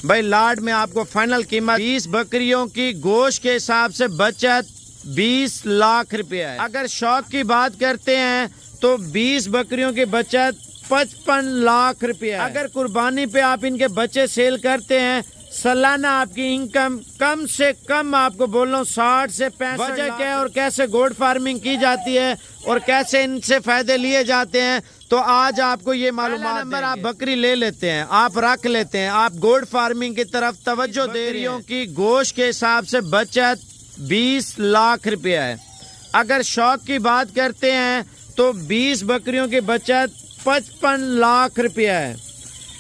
بھائی لاٹ میں آپ کو فائنل قیمت 20 بکریوں کی گوشت کے حساب سے بچت 20 لاکھ روپیہ ہے۔ اگر شوق کی بات کرتے ہیں تو 20 بکریوں کی بچت 55 لاکھ روپیہ ہے۔ اگر قربانی پہ آپ ان کے بچے سیل کرتے ہیں سالانہ آپ کی انکم کم سے کم آپ کو بول رہا ہوں 60 سے 65 وجہ کیا ہے اور کیسے گوٹ فارمنگ کی جاتی ہے اور کیسے ان سے فائدے لیے جاتے ہیں تو آج آپ کو یہ معلومات نمبر آپ بکری لے لیتے ہیں، آپ رکھ لیتے ہیں، آپ گوٹ فارمنگ کی طرف توجہ دے رہی ہوں کی گوشت کے حساب سے بچت 20 لاکھ روپیہ ہے۔ اگر شوق کی بات کرتے ہیں تو 20 بکریوں کی بچت 55 لاکھ روپیہ ہے۔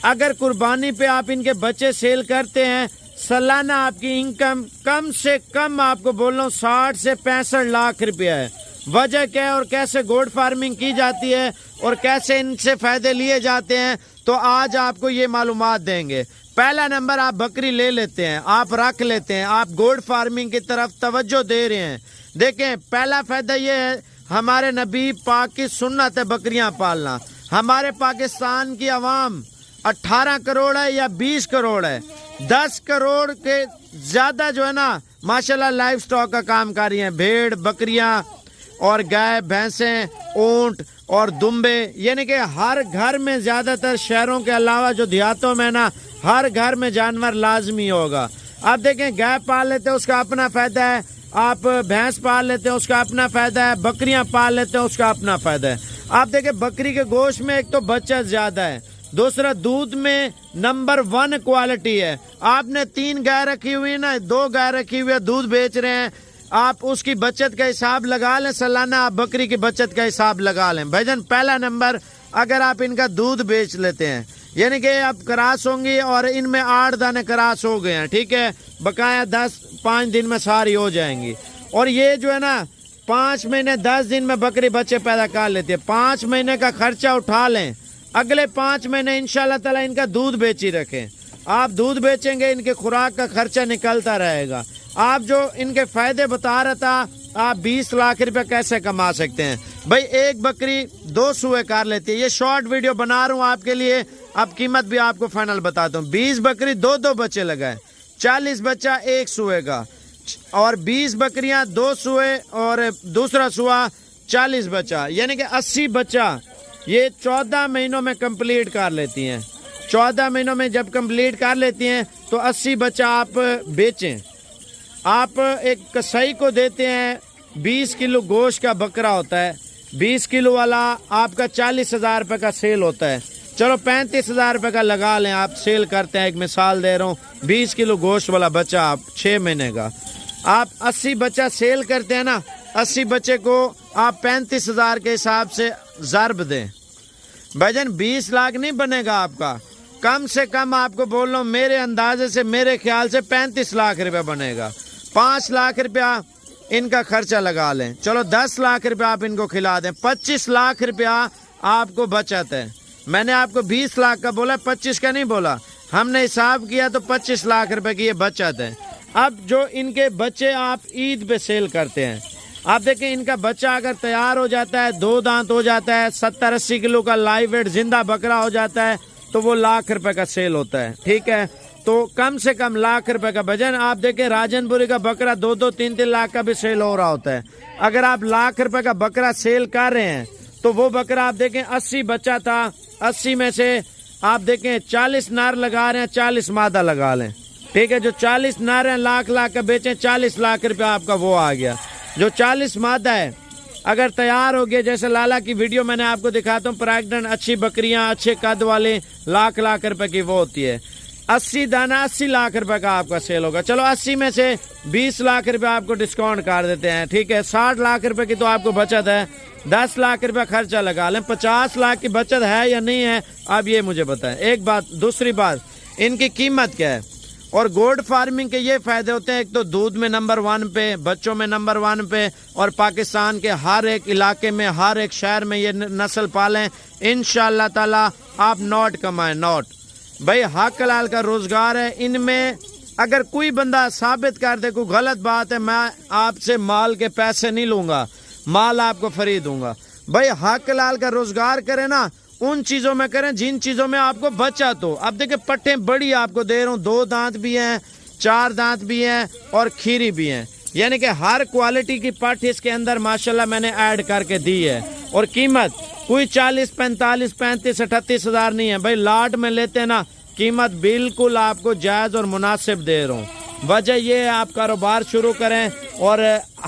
اگر قربانی پہ آپ ان کے بچے سیل کرتے ہیں سالانہ آپ کی انکم کم سے کم آپ کو بول رہا ہوں 60 سے 65 لاکھ روپیہ ہے۔ وجہ کیا ہے اور کیسے گوٹ فارمنگ کی جاتی ہے اور کیسے ان سے فائدے لیے جاتے ہیں تو آج آپ کو یہ معلومات دیں گے۔ پہلا نمبر آپ بکری لے لیتے ہیں، آپ رکھ لیتے ہیں، آپ گوٹ فارمنگ کی طرف توجہ دے رہے ہیں۔ دیکھیں پہلا فائدہ یہ ہے ہمارے نبی پاک کی سنت ہے بکریاں پالنا۔ ہمارے پاکستان کی عوام 18 کروڑ ہے یا 20 کروڑ ہے، 10 کروڑ کے زیادہ جو ہے نا ماشاءاللہ لائف سٹاک کا کام کر رہی ہیں، بھیڑ بکریاں اور گائے بھینسیں اونٹ اور دمبے، یعنی کہ ہر گھر میں زیادہ تر شہروں کے علاوہ جو دیہاتوں میں نا ہر گھر میں جانور لازمی ہوگا۔ آپ دیکھیں گائے پال لیتے ہیں اس کا اپنا فائدہ ہے، آپ بھینس پال لیتے ہیں اس کا اپنا فائدہ ہے، بکریاں پال لیتے ہیں اس کا اپنا فائدہ ہے۔ آپ دیکھیں بکری کے گوشت میں ایک تو بچت زیادہ ہے، دوسرا دودھ میں نمبر 1 کوالٹی ہے۔ آپ نے 3 گائے رکھی ہوئی نا، 2 گائے رکھی ہوئی ہے، دودھ بیچ رہے ہیں، آپ اس کی بچت کا حساب لگا لیں، سالانہ آپ بکری کی بچت کا حساب لگا لیں۔ بھائی جان پہلا نمبر اگر آپ ان کا دودھ بیچ لیتے ہیں یعنی کہ اب کراس ہوں گی اور ان میں 8 دانے کراس ہو گئے ہیں، ٹھیک ہے، بقایا 5 دن میں ساری ہو جائیں گی، اور یہ جو ہے نا 5 مہینے 10 دن میں بکری بچے پیدا کر لیتی ہے۔ 5 مہینے کا خرچہ اٹھا لیں، اگلے 5 مہینے انشاءاللہ تعالی ان کا دودھ بیچی رکھیں۔ آپ دودھ بیچیں گے ان کے خوراک کا خرچہ نکلتا رہے گا۔ آپ جو ان کے فائدے بتا رہا تھا آپ 20 لاکھ روپے کیسے کما سکتے ہیں۔ بھائی ایک بکری 2 سوئے کر لیتی ہے، یہ شارٹ ویڈیو بنا رہا ہوں آپ کے لیے، اب قیمت بھی آپ کو فائنل بتاتا ہوں۔ 20 بکری 2 بچے لگائے، 40 بچہ 1 سوئے کا، اور 20 بکریاں 2 سوئے اور دوسرا سوا 40 بچہ، یعنی کہ 80 بچہ یہ 14 مہینوں میں کمپلیٹ کر لیتی ہیں۔ 14 مہینوں میں جب کمپلیٹ کر لیتی ہیں تو 80 بچہ آپ بیچیں، آپ ایک کسائی کو دیتے ہیں 20 کلو گوشت کا بکرا ہوتا ہے، 20 کلو والا آپ کا 40,000 روپے کا سیل ہوتا ہے، چلو 35,000 روپے کا لگا لیں، آپ سیل کرتے ہیں، ایک مثال دے رہا ہوں، 20 کلو گوشت والا بچہ آپ 6 مہینے کا، آپ 80 بچہ سیل کرتے ہیں نا، 80 بچے کو آپ 35,000 کے حساب سے ضرب دیں، بھائی جان 20 لاکھ نہیں بنے گا آپ کا، کم سے کم آپ کو بول رہا ہوں میرے اندازے سے میرے خیال سے 35 لاکھ روپے بنے گا۔ 5 لاکھ روپیہ ان کا خرچہ لگا لیں، چلو 10 لاکھ روپیہ آپ ان کو کھلا دیں، 25 لاکھ روپیہ آپ کو بچت ہے۔ میں نے آپ کو 20 لاکھ کا بولا، 25 کا نہیں بولا، ہم نے حساب کیا تو 25 لاکھ روپے کی یہ بچت ہے۔ اب جو ان کے بچے آپ عید پہ سیل کرتے ہیں، آپ دیکھیں ان کا بچہ اگر تیار ہو جاتا ہے، 2 دانت ہو جاتا ہے، 70-80 کلو کا لائیو ویٹ زندہ بکرا ہو جاتا ہے تو وہ لاکھ روپے کا سیل ہوتا ہے، ٹھیک ہے، تو کم سے کم لاکھ روپے کا بجن۔ آپ دیکھیں راجن پوری کا بکرا 2-3 لاکھ کا بھی سیل ہو رہا ہوتا ہے۔ اگر آپ لاکھ روپے کا بکرا سیل کر رہے ہیں تو وہ بکرا آپ دیکھیں 80 بچہ تھا، 80 میں سے آپ دیکھیں 40 نار لگا رہے ہیں، 40 مادہ لگا لیں، ٹھیک ہے، جو 40 نار ہیں لاکھ کا بیچیں، 40 لاکھ روپے آپ کا وہ آ گیا۔ جو 40 مادہ ہے اگر تیار ہو گیا، جیسے لالا کی ویڈیو میں نے آپ کو دکھاتا ہوں، پریگننٹ اچھی بکریاں اچھے قد والے لاکھ روپے کی وہ ہوتی ہے، 80 دانہ 80 لاکھ روپے کا آپ کا سیل ہوگا۔ چلو 80 میں سے 20 لاکھ روپے آپ کو ڈسکاؤنٹ کر دیتے ہیں، ٹھیک ہے، 60 لاکھ روپے کی تو آپ کو بچت ہے، 10 لاکھ روپے خرچہ لگا لیں، 50 لاکھ کی بچت ہے یا نہیں ہے اب یہ مجھے بتائیں۔ ایک بات، دوسری بات ان کی قیمت کیا ہے، اور گوڈ فارمنگ کے یہ فائدے ہوتے ہیں، ایک تو دودھ میں نمبر 1 پہ، بچوں میں نمبر 1 پہ، اور پاکستان کے ہر ایک علاقے میں ہر ایک شہر میں یہ نسل پالیں، انشاءاللہ تعالی آپ نوٹ کمائیں، نوٹ۔ بھائی حق حلال کا روزگار ہے، ان میں اگر کوئی بندہ ثابت کر دے کوئی غلط بات ہے، میں آپ سے مال کے پیسے نہیں لوں گا، مال آپ کو فری دوں گا۔ بھائی حق حلال کا روزگار کرے نا، ان چیزوں میں کریں جن چیزوں میں آپ کو بچت ہو. اب دیکھیں پٹھیں بڑی آپ کو دے رہا ہوں, 2 دانت بھی ہیں, 4 دانت بھی ہیں اور کھیری بھی ہیں, یعنی کہ ہر کوالٹی کی پٹ اس کے اندر ماشاءاللہ میں نے ایڈ کر کے دی ہے. اور قیمت کوئی 40 45 35 38 ہزار نہیں ہے بھائی, لاٹ میں لیتے ہیں نا, قیمت بالکل آپ کو جائز اور مناسب دے رہا ہوں. وجہ یہ ہے آپ کاروبار شروع کریں اور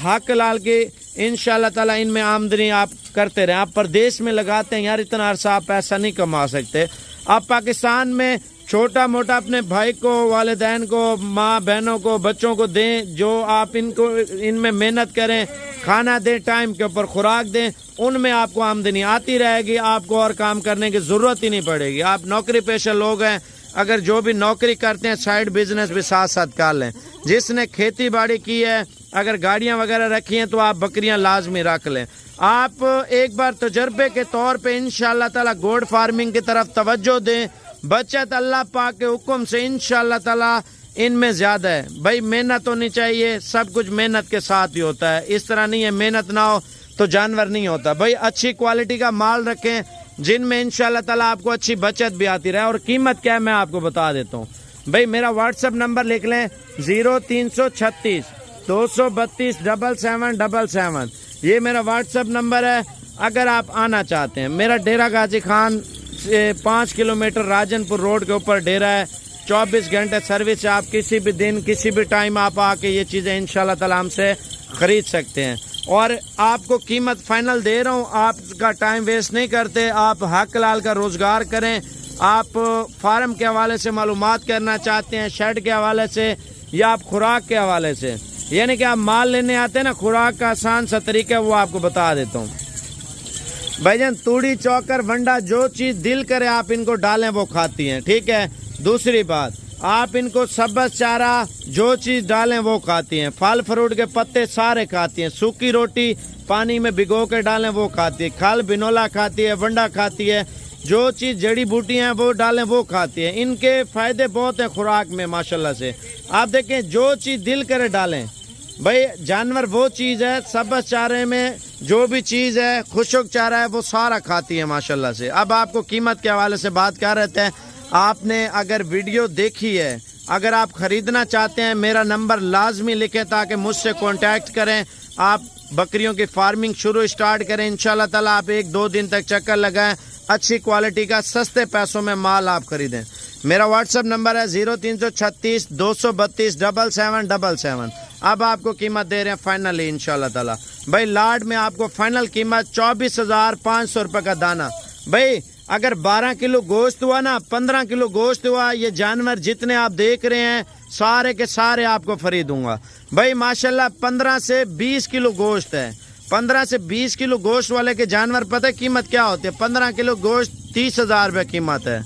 حق لال کی انشاءاللہ تعالی ان میں آمدنی آپ کرتے رہیں. آپ پردیش میں لگاتے ہیں یار, اتنا عرصہ آپ پیسہ نہیں کما سکتے. آپ پاکستان میں چھوٹا موٹا اپنے بھائی کو, والدین کو, ماں بہنوں کو, بچوں کو دیں, جو آپ ان میں محنت کریں, کھانا دیں, ٹائم کے اوپر خوراک دیں, ان میں آپ کو آمدنی آتی رہے گی. آپ کو اور کام کرنے کی ضرورت ہی نہیں پڑے گی. آپ نوکری پیشہ لوگ ہیں, اگر جو بھی نوکری کرتے ہیں سائیڈ بزنس بھی ساتھ ساتھ کر لیں. جس نے کھیتی باڑی کی ہے, اگر گاڑیاں وغیرہ رکھی ہیں تو آپ بکریاں لازمی رکھ لیں. آپ ایک بار تجربے کے طور پہ انشاءاللہ تعالی گوڈ فارمنگ کی طرف توجہ دیں. بچت اللہ پاک کے حکم سے انشاءاللہ تعالی ان میں زیادہ ہے. بھائی محنت ہونی چاہیے, سب کچھ محنت کے ساتھ ہی ہوتا ہے. اس طرح نہیں ہے محنت نہ ہو تو جانور نہیں ہوتا. بھائی اچھی کوالٹی کا مال رکھیں جن میں انشاءاللہ تعالی آپ کو اچھی بچت بھی آتی رہے. اور قیمت کیا ہے میں آپ کو بتا دیتا ہوں. بھائی میرا واٹس ایپ نمبر لکھ لیں 0336 232 7777. یہ میرا واٹس ایپ نمبر ہے. اگر آپ آنا چاہتے ہیں, میرا ڈیرا غازی خان سے 5 کلومیٹر راجن پور روڈ کے اوپر ڈیرا ہے. 24 گھنٹے سروس ہے. آپ کسی بھی دن کسی بھی ٹائم آپ آ کے یہ چیزیں انشاءاللہ تعالی ہم سے خرید سکتے ہیں. اور آپ کو قیمت فائنل دے رہا ہوں, آپ کا ٹائم ویسٹ نہیں کرتے. آپ حق لال کا روزگار کریں. آپ فارم کے حوالے سے معلومات کرنا چاہتے ہیں, شیڈ کے حوالے سے یا آپ خوراک کے حوالے سے, یعنی کہ آپ مال لینے آتے ہیں نا, خوراک کا آسان سا طریقہ ہے وہ آپ کو بتا دیتا ہوں. بھائی جان توڑی چوکر ونڈا جو چیز دل کرے آپ ان کو ڈالیں وہ کھاتی ہیں, ٹھیک ہے. دوسری بات, آپ ان کو سبز چارہ جو چیز ڈالیں وہ کھاتی ہیں. پھل فروٹ کے پتے سارے کھاتی ہیں. سوکھی روٹی پانی میں بھگو کے ڈالیں وہ کھاتی ہے. کھل بنولا کھاتی ہے, ونڈا کھاتی ہے. جو چیز جڑی بوٹی ہیں وہ ڈالیں وہ کھاتی ہے. ان کے فائدے بہت ہیں خوراک میں ماشاءاللہ سے. آپ دیکھیں جو چیز دل کرے ڈالیں. بھائی جانور وہ چیز ہے, سبز چارے میں جو بھی چیز ہے, خشک چارہ ہے, وہ سارا کھاتی ہے ماشاءاللہ سے. اب آپ کو قیمت کے حوالے سے بات کر رہے تھے. آپ نے اگر ویڈیو دیکھی ہے, اگر آپ خریدنا چاہتے ہیں, میرا نمبر لازمی لکھیں تاکہ مجھ سے کانٹیکٹ کریں. آپ بکریوں کی فارمنگ شروع سٹارٹ کریں انشاءاللہ تعالی. آپ 1-2 دن تک چکر لگائیں, اچھی کوالٹی کا سستے پیسوں میں مال آپ خریدیں. میرا واٹس ایپ نمبر ہے 0336 232 7777. اب آپ کو قیمت دے رہے ہیں فائنلی انشاءاللہ تعالی. بھائی لاٹ میں آپ کو فائنل قیمت 24,500 روپے کا دانہ. بھائی اگر 12 کلو گوشت ہوا نا, 15 کلو گوشت ہوا, یہ جانور جتنے آپ دیکھ رہے ہیں سارے کے سارے آپ کو فری دوں گا. بھائی ماشاءاللہ 15 سے 20 کلو گوشت ہے. 15 سے 20 کلو گوشت والے کے جانور پتہ قیمت کیا ہوتی ہے؟ 15 کلو گوشت 30,000 روپے قیمت ہے,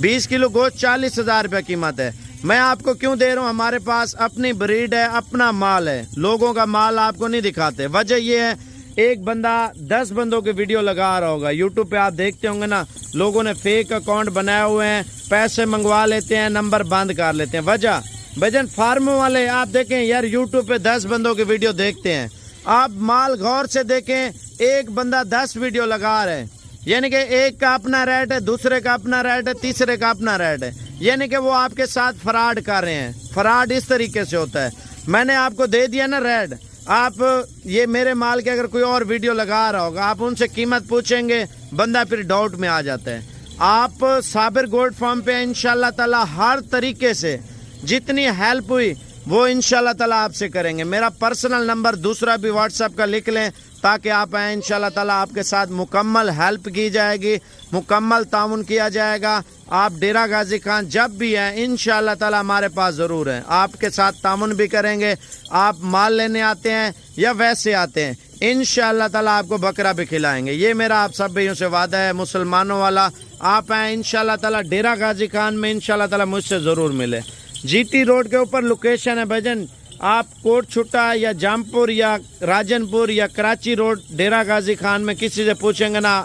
20 کلو گوشت 40,000 روپے قیمت ہے. میں آپ کو کیوں دے رہا ہوں, ہمارے پاس اپنی بریڈ ہے, اپنا مال ہے, لوگوں کا مال آپ کو نہیں دکھاتے. وجہ یہ ہے, ایک بندہ 10 بندوں کے ویڈیو لگا رہا ہوگا, یوٹیوب پہ آپ دیکھتے ہوں گے نا, لوگوں نے فیک اکاؤنٹ بنائے ہوئے ہیں, پیسے منگوا لیتے ہیں, نمبر بند کر لیتے ہیں. وجہ بھجن فارموں والے آپ دیکھیں یار, یوٹیوب پہ 10 بندوں کے ویڈیو دیکھتے ہیں, آپ مال غور سے دیکھیں, ایک بندہ 10 ویڈیو لگا رہا ہے, یعنی کہ ایک کا اپنا ریٹ ہے, دوسرے کا اپنا ریٹ ہے, تیسرے کا اپنا ریٹ ہے, یعنی کہ وہ آپ کے ساتھ فراڈ کر رہے ہیں. فراڈ اس طریقے سے ہوتا ہے. میں نے آپ کو دے دیا نا ریٹ, آپ یہ میرے مال کے اگر کوئی اور ویڈیو لگا رہا ہوگا, آپ ان سے قیمت پوچھیں گے, بندہ پھر ڈاؤٹ میں آ جاتا ہے. آپ صابر گولڈ فارم پہ انشاءاللہ تعالی ہر طریقے سے جتنی ہیلپ ہوئی وہ انشاءاللہ تعالی آپ سے کریں گے. میرا پرسنل نمبر دوسرا بھی واٹس ایپ کا لکھ لیں تاکہ آپ آئیں. انشاءاللہ تعالی آپ کے ساتھ مکمل ہیلپ کی جائے گی, مکمل تعاون کیا جائے گا. آپ ڈیرا غازی خان جب بھی ہیں انشاءاللہ تعالی ہمارے پاس ضرور ہیں, آپ کے ساتھ تعاون بھی کریں گے. آپ مال لینے آتے ہیں یا ویسے آتے ہیں, انشاءاللہ تعالی آپ کو بکرا بھی کھلائیں گے. یہ میرا آپ سب بھائیوں سے وعدہ ہے مسلمانوں والا. آپ آئیں انشاءاللہ تعالی ڈیرا غازی خان میں, انشاءاللہ تعالی مجھ سے ضرور ملے. جی ٹی روڈ کے اوپر لوکیشن ہے بھجن. آپ کوٹ چھٹا یا جامپور یا راجن پور یا کراچی روڈ ڈیرا غازی خان میں کسی سے پوچھیں گے نا,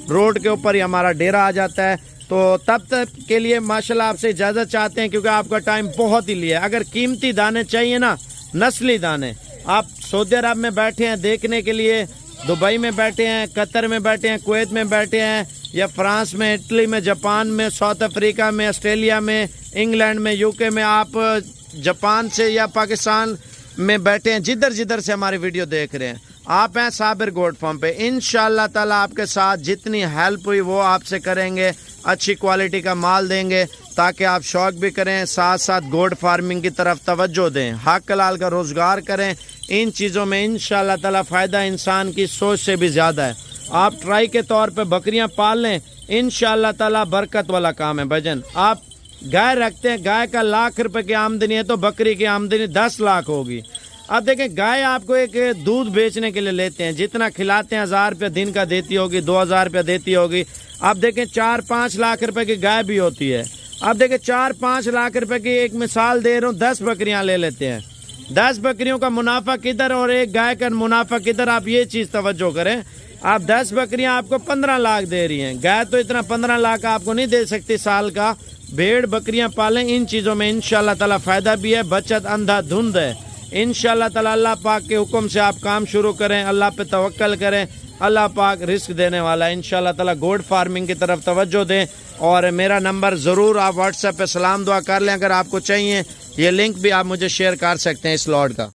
روڈ کے اوپر ہی ہمارا ڈیرا آ جاتا ہے. تو تب تک کے لیے ماشاءاللہ آپ سے اجازت چاہتے ہیں کیونکہ آپ کا ٹائم بہت ہی لیا. اگر قیمتی دانے چاہیے نا, نسلی دانے, آپ سعودی عرب میں بیٹھے ہیں دیکھنے کے لیے, دبئی میں بیٹھے ہیں, قطر میں بیٹھے ہیں, کویت میں بیٹھے ہیں, یا فرانس میں، اٹلی میں، جاپان میں، ساؤتھ افریقہ میں، آسٹریلیا میں، انگلینڈ میں، UK میں، آپ جاپان سے یا پاکستان میں بیٹھے ہیں، جدھر سے ہماری ویڈیو دیکھ رہے ہیں، آپ ہیں صابر گوٹ فارم پہ، انشاءاللہ تعالی آپ کے ساتھ جتنی ہیلپ ہوئی وہ آپ سے کریں گے، اچھی کوالٹی کا مال دیں گے تاکہ آپ شوق بھی کریں، ساتھ ساتھ گوٹ فارمنگ کی طرف توجہ دیں، حق حلال کا روزگار کریں۔ ان چیزوں میں انشاءاللہ تعالی فائدہ انسان کی سوچ سے بھی زیادہ ہے۔ آپ ٹرائی کے طور پہ بکریاں پال لیں، انشاءاللہ تعالی برکت والا کام ہے بھجن۔ آپ گائے رکھتے ہیں، گائے کا 1,00,000 کی آمدنی ہے تو بکری کی آمدنی 10 لاکھ ہوگی۔ اب دیکھیں گائے آپ کو ایک دودھ بیچنے کے لیے لیتے ہیں، جتنا کھلاتے ہیں 1,000 روپیہ دن کا دیتی ہوگی، 2,000 روپیہ دیتی ہوگی۔ اب دیکھیں 4-5 لاکھ روپے کی گائے بھی ہوتی ہے۔ اب دیکھیں 4-5 لاکھ روپے کی ایک مثال دے رہا ہوں، 10 بکریاں لے لیتے ہیں، 10 بکریوں کا منافع کدھر اور ایک گائے کا منافع کدھر، آپ یہ چیز توجہ کریں۔ آپ 10 بکریاں آپ کو 15 لاکھ دے رہی ہیں، گائے تو اتنا 15 لاکھ آپ کو نہیں دے سکتی سال کا۔ بھیڑ بکریاں پالیں، ان چیزوں میں انشاءاللہ تعالی فائدہ بھی ہے، بچت اندھا دھند ہے۔ انشاءاللہ تعالی اللہ پاک کے حکم سے آپ کام شروع کریں، اللہ پہ توکل کریں، اللہ پاک رزق دینے والا ہے۔ انشاءاللہ تعالی گوٹ فارمنگ کی طرف توجہ دیں، اور میرا نمبر ضرور آپ واٹس ایپ پہ سلام دعا کر لیں اگر آپ کو چاہیے۔ یہ لنک بھی آپ مجھے شیئر کر سکتے ہیں اس لاٹ کا۔